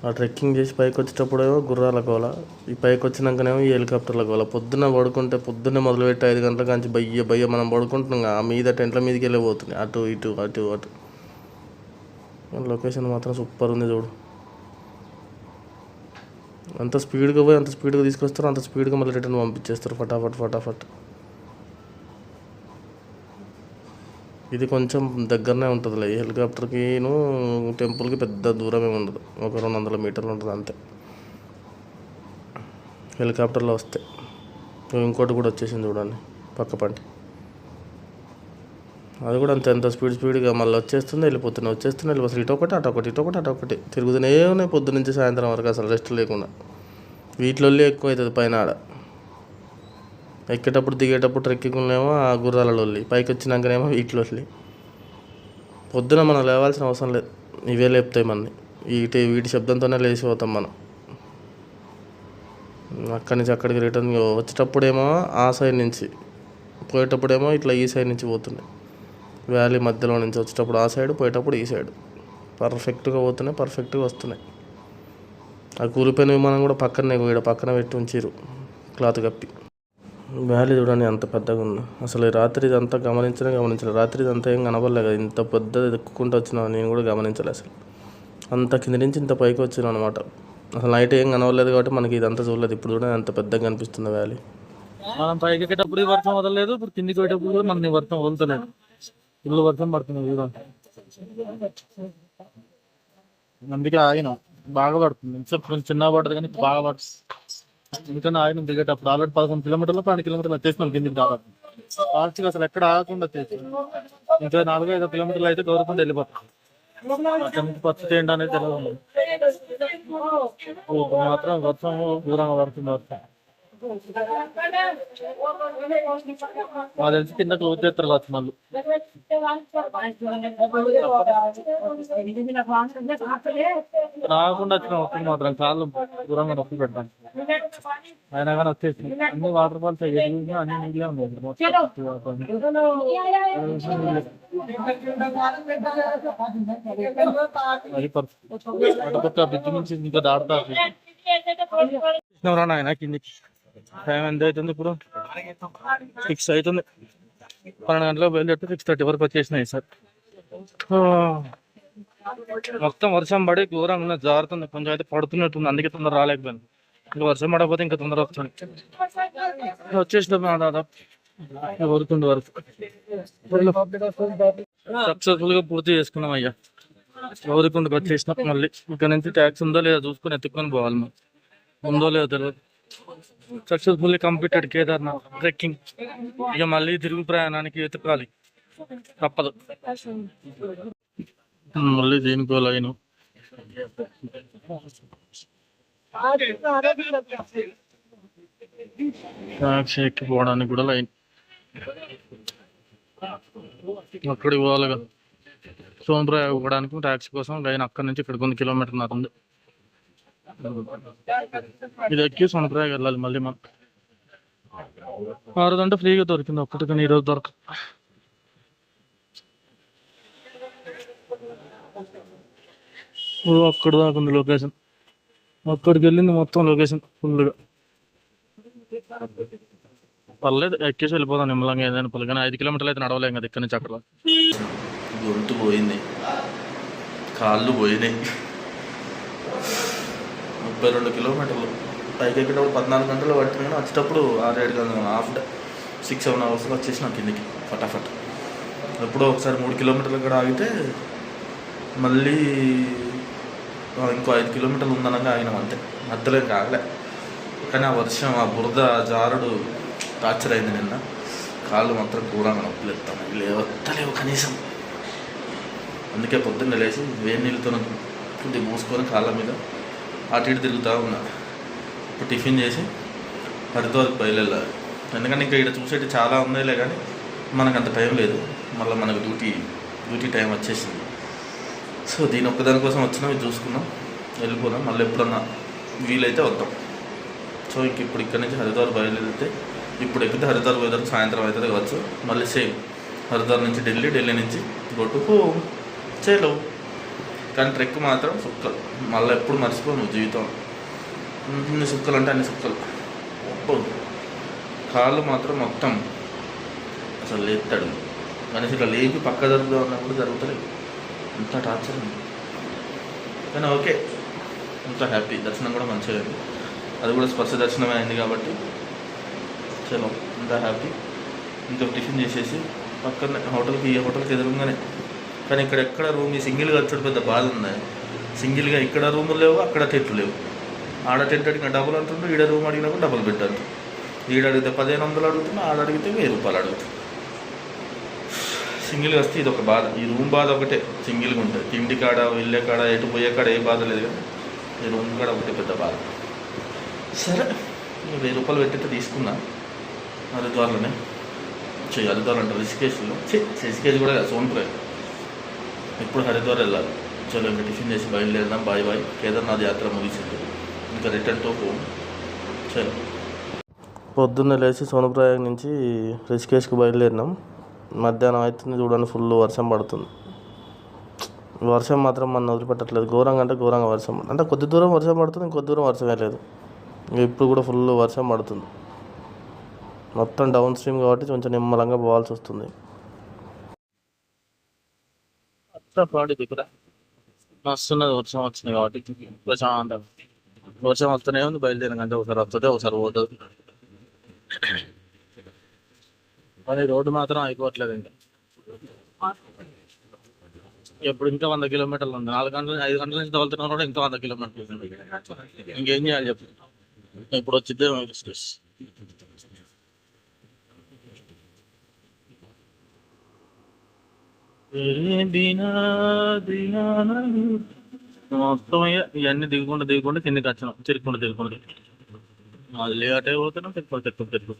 ఆ ట్రెక్కింగ్ చేసి పైకి వచ్చేటప్పుడేమో గుర్రాల గోల, ఈ పైకి వచ్చినాకనేమో ఈ హెలికాప్టర్ల గోల. పొద్దున్న పడుకుంటే పొద్దున్నే మొదలుపెట్టి 5 గంటల కాంచి బయ్య మనం పడుకుంటున్నాం, ఆ మీద టెంట్ల మీదకి వెళ్ళిపోతుంది అటు ఇటు అటు అటు. లొకేషన్ మాత్రం సూపర్ ఉంది చూడు. అంత స్పీడ్గా పోయి అంత స్పీడ్గా తీసుకొస్తారు, అంత స్పీడ్గా మళ్ళీ రిటర్న్ పంపించేస్తారు ఫటాఫట్ ఫటాఫట్. ఇది కొంచెం దగ్గరనే ఉంటుందిలే, ఈ హెలికాప్టర్కిను టెంపుల్కి పెద్ద దూరమే ఉండదు, ఒక 200 మీటర్లు ఉంటుంది అంతే హెలికాప్టర్లో వస్తే. ఇంకోటి కూడా వచ్చేసింది చూడండి పక్క పంటి, అది కూడా అంతే, ఎంత స్పీడ్గా మళ్ళీ వచ్చేస్తుంది వెళ్ళిపోతున్నాయి, అసలు ఇటొకటి అటొకటి తిరుగుతూనే ఉన్నాయి పొద్దు నుంచి సాయంత్రం వరకు, అసలు రెస్ట్ లేకుండా. వీటిలో ఎక్కువ అవుతుంది పైన ఆడ ఎక్కేటప్పుడు దిగేటప్పుడు ట్రెక్కింగ్లేమో ఆ గుర్రాలలో పైకి వచ్చినాకనేమో వీటిలో. పొద్దున మనం లేవాల్సిన అవసరం లేదు, ఇవే లేపుతాయి మనని, వీటి శబ్దంతోనే లేచిపోతాం మనం. అక్కడి నుంచి అక్కడికి రిటర్న్ వచ్చేటప్పుడేమో ఆ సైడ్ నుంచి, పోయేటప్పుడేమో ఇట్లా ఈ సైడ్ నుంచి పోతున్నాయి, వ్యాలీ మధ్యలో నుంచి వచ్చేటప్పుడు ఆ సైడ్, పోయేటప్పుడు ఈ సైడ్. పర్ఫెక్ట్గా పోతున్నాయి, పర్ఫెక్ట్గా వస్తున్నాయి. ఆ కూలిపోయిన విమానం కూడా పక్కన పెట్టి ఉంచారు క్లాత్ కప్పి. వ్యాలీ చూడండి ఎంత పెద్దగా ఉందో, అసలు రాత్రి ఇదంతా గమనించలేదు, రాత్రి ఇదంతా ఏం కనపడలేదు కదా, ఇంత పెద్దది ఎక్కుకుంటూ వచ్చినా నేను కూడా గమనించలేదు అసలు. అంత కింద నుంచి ఇంత పైకి వచ్చినాం అనమాట, అసలు నైట్ ఏం కనవలేదు కాబట్టి మనకి ఇదంతా చూడలేదు. ఇప్పుడు చూడండి ఎంత పెద్దగా కనిపిస్తుంది వ్యాలీ. మనం పైకి ఎక్కేటప్పుడు వర్షం వదలలేదు, ఇప్పుడు కిందికి పోయేటప్పుడు మనకి వర్షం వదలలేదు, ఇల్లు వర్షం పడుతుంది. అందుకే ఆయన బాగా పడుతుంది, కొంచెం చిన్నగా పడుతుంది కానీ బాగా పడుతుంది. ఎందుకంటే ఆయన దిగేటప్పుడు ఆల్రెడీ 11 కిలోమీటర్లు 12 కిలోమీటర్లు వచ్చేసినాం కిందికి దాదాపు. ఫాస్ట్గా అసలు ఎక్కడ ఆగకుండా వచ్చేసి ఇంకా 4-5 కిలోమీటర్లు అయితే గౌరవకుండా వెళ్ళిపోతాం. పరిస్థితి ఏంటనేది తెలియదు, మాత్రం వర్షం దూరంగా పడుతుంది. వాళ్ళు తెలిసి కింద క్లోజ్ చేస్తారు కావచ్చు మళ్ళీ. రాకుండా వచ్చిన వస్తుంది మాత్రం కాళ్ళు దూరంగా నొప్పి పెట్టాను, అయినా కానీ వచ్చేసి అన్ని వాటర్ ఫాల్స్ అన్ని నీళ్ళే ఉన్నాయి. అటుపక్క బ్రిడ్జ్ నుంచి ఇంకా దాడతారు ఆయన కిందికి. టైం ఎంత అవుతుంది ఇప్పుడు? 6 అవుతుంది. 12 గంటలకు బయలుదేరితే 6:30 వరకు వచ్చేసినాయి సార్. మొత్తం వర్షం పడి ఘోరంగా జారుతుంది, కొంచెం అయితే పడుతున్నట్టుంది, అందుకే తొందర రాలేకపోయాను. ఇంకా వర్షం పడకపోతే ఇంకా తొందర వస్తుంది. వచ్చేసినాం దాదాపు వరుతుండే వరకు సక్సెస్ఫుల్ గా పూర్తి చేసుకున్నాం అయ్యా. గౌరికొండకు వచ్చేసినాం. మళ్ళీ ఇక్కడ నుంచి ట్యాక్స్ ఉందో లేదా చూసుకొని ఎత్తుకొని పోవాలి, మనం ఉందో లేదో తెలియదు. Successfully completed Kedarnath trekking. ఇక మళ్ళీ తిరుగు ప్రయాణానికి ఎత్తుకాలి, తప్పదు. మళ్ళీ దీనికో లైను, ట్యాక్సీ ఎక్కిపోవడానికి కూడా లైన్. అక్కడికి పోవాలి కదా, సోన్ప్రయాగ్ పోవడానికి ట్యాక్సీ కోసం లైన్. అక్కడి నుంచి ఇక్కడ 1 కిలోమీటర్ ఉంది. ఇది ఎక్కి సోన్ప్రయాగ్ వెళ్ళాలి మళ్ళీ మనం. 6 గంటలు ఫ్రీగా దొరికింది ఒక్కటి, కానీ ఈరోజు దొరక. అక్కడ దాకా ఉంది లొకేషన్, అక్కడికి వెళ్ళింది మొత్తం లొకేషన్ ఫుల్గా. పర్లేదు, ఎక్కేసి వెళ్ళిపోతాం నిమ్మలంగా ఏదైనా పర్లేదు, కానీ 5 కిలోమీటర్లు అయితే నడవలేం కదా ఇక్కడి నుంచి అక్కడ. గొంతు పోయింది, కాళ్ళు పోయినాయి. 32 కిలోమీటర్లు పైకి ఎక్కేటప్పుడు 14 గంటలు పట్టిన, వచ్చేటప్పుడు 6-7 గంటలు, 6-7 అవర్స్లో వచ్చేసినాం కిందికి ఫటాఫట్. ఎప్పుడో ఒకసారి 3 కిలోమీటర్లు కూడా ఆగితే మళ్ళీ ఇంకో 5 కిలోమీటర్లు ఉందనగా ఆగినాం అంతే, మధ్యలో ఇంకా ఆగలే. కానీ ఆ వర్షం, ఆ బురద జారుడు టార్చర్ అయింది నిన్న. కాళ్ళు మాత్రం ఘోరంగా నొప్పులు ఎత్తాను, లేవత్తలేవు కనీసం. అందుకే పొద్దున్న లేచి వేడి నీళ్ళతో కొద్దిగా మూసుకొని కాళ్ళ మీద అటు ఇటు తిరుగుతూ ఉన్నా. ఇప్పుడు టిఫిన్ చేసి హరిద్వార్కి బయలుదేరాలి, ఎందుకంటే ఇంకా ఇక్కడ చూసేటి చాలా ఉన్నాయిలే, కానీ మనకు అంత టైం లేదు. మళ్ళీ మనకు డ్యూటీ టైం వచ్చేసింది. సో దీని ఒక్కదాని కోసం వచ్చినా ఇది చూసుకున్నాం, వెళ్ళిపోదాం. మళ్ళీ ఎప్పుడన్నా వీలైతే వద్దాం. సో ఇంక ఇప్పుడు ఇక్కడ నుంచి హరిద్వార్ బయలుదేరితే, ఇప్పుడు ఎక్కితే హరిద్వార్ పోయేదానికి సాయంత్రం అవుతుంది కావచ్చు. మళ్ళీ సేమ్ హరిద్వార్ నుంచి ఢిల్లీ నుంచి గో టు హోమ్. చలో కానీ ట్రెక్ మాత్రం సుక్కలు, మళ్ళీ ఎప్పుడు మర్చిపోను జీవితం. అన్ని సుక్కలు అంటే అన్ని సుక్కలు. అబ్బో కాళ్ళు మాత్రం మొత్తం అసలు లేస్తాడు. కనీసం ఇట్లా లేపి పక్క జరుగుతూ ఉన్నప్పుడు జరుగుతలేదు, అంత టార్చర్ ఉంది. కానీ ఓకే, అంత హ్యాపీ. దర్శనం కూడా మంచిగా అయింది, అది కూడా స్పర్శ దర్శనమే అయింది కాబట్టి చలో అంత హ్యాపీ. ఇంకా టిఫిన్ చేసేసి పక్కన హోటల్కి ఎదురుగానే. కానీ ఇక్కడ ఎక్కడ రూమ్ ఈ సింగిల్గా వచ్చాడు పెద్ద బాధ ఉంది. సింగిల్గా ఇక్కడ రూములు లేవు, అక్కడ టెంట్లు లేవు. ఆడ టెంట్ అడిగిన డబుల్ అంటుండ్రు, ఈడ రూమ్ అడిగినా కూడా డబుల్ బెడ్ అంటారు. ఈడ అడిగితే 1500 అడుగుతున్నా, ఆడ అడిగితే 1000 రూపాయలు అడుగుతుంది. సింగిల్గా వస్తే ఇది ఒక బాధ. ఈ రూమ్ బాధ ఒకటే సింగిల్గా ఉంటుంది. తిండి కాడ, వెళ్ళే కాడ, ఎటు పోయే కాడ ఏ బాధ లేదు, కానీ ఈ రూమ్ కాడ ఒకటే పెద్ద బాధ. సరే 1000 రూపాయలు పెట్టితే తీసుకున్నా హరిద్వార్లోనే. హరిద్వార్ అంటే రిషికేశ్లో, రిషికేశ్ కూడా సోన్పురే. ఇప్పుడు హరిద్వార్ వెళ్ళాలి. చలో ఇంకా టిఫిన్ చేసి బయలుదేరదాం. Bye bye. కేదార్నాథ్ యాత్ర ముగిసింది, ఇంకా రిటర్న్తో పోం. చలో పొద్దున్నే లేచి సోనప్రయాగ్ నుంచి రిషికేష్కి బయలుదేరినాం. మధ్యాహ్నం అవుతుంది చూడండి, ఫుల్ వర్షం పడుతుంది. వర్షం మాత్రం మన వదిలిపెట్టట్లేదు. ఘోరంగా అంటే ఘోరంగా వర్షం, అంటే కొద్ది దూరం వర్షం పడుతుంది, ఇంకొద్ది దూరం వర్షమే లేదు. ఇప్పుడు కూడా ఫుల్ వర్షం పడుతుంది. మొత్తం డౌన్ స్ట్రీమ్ కాబట్టి కొంచెం నిమ్మలంగా పోవాల్సి వస్తుంది. మస్తున్నది వర్షం వచ్చింది కాబట్టి ప్రశాంతం. వర్షం వస్తూనే ఉంది, బయలుదేరిన కంటే ఒకసారి వస్తుంది ఒకసారి పోతుంది. కానీ రోడ్డు మాత్రం అయిపోవట్లేదు. ఇంకా ఎప్పుడు ఇంకా 100 కిలోమీటర్లు ఉంది. 4 గంటలు 5 గంటల నుంచి తగులుతున్నా కూడా ఇంకా 100 కిలోమీటర్లు ఉంది. ఇంకేం చేయాలి చెప్పు. ఇప్పుడు వచ్చిద్దే మొత్తం ఇవన్నీ దిగుకుంటూ కిందకి వచ్చినాం. తిరుగుకుంటూ అది లేటే పోతున్నాం, తిరుగుకుంటూ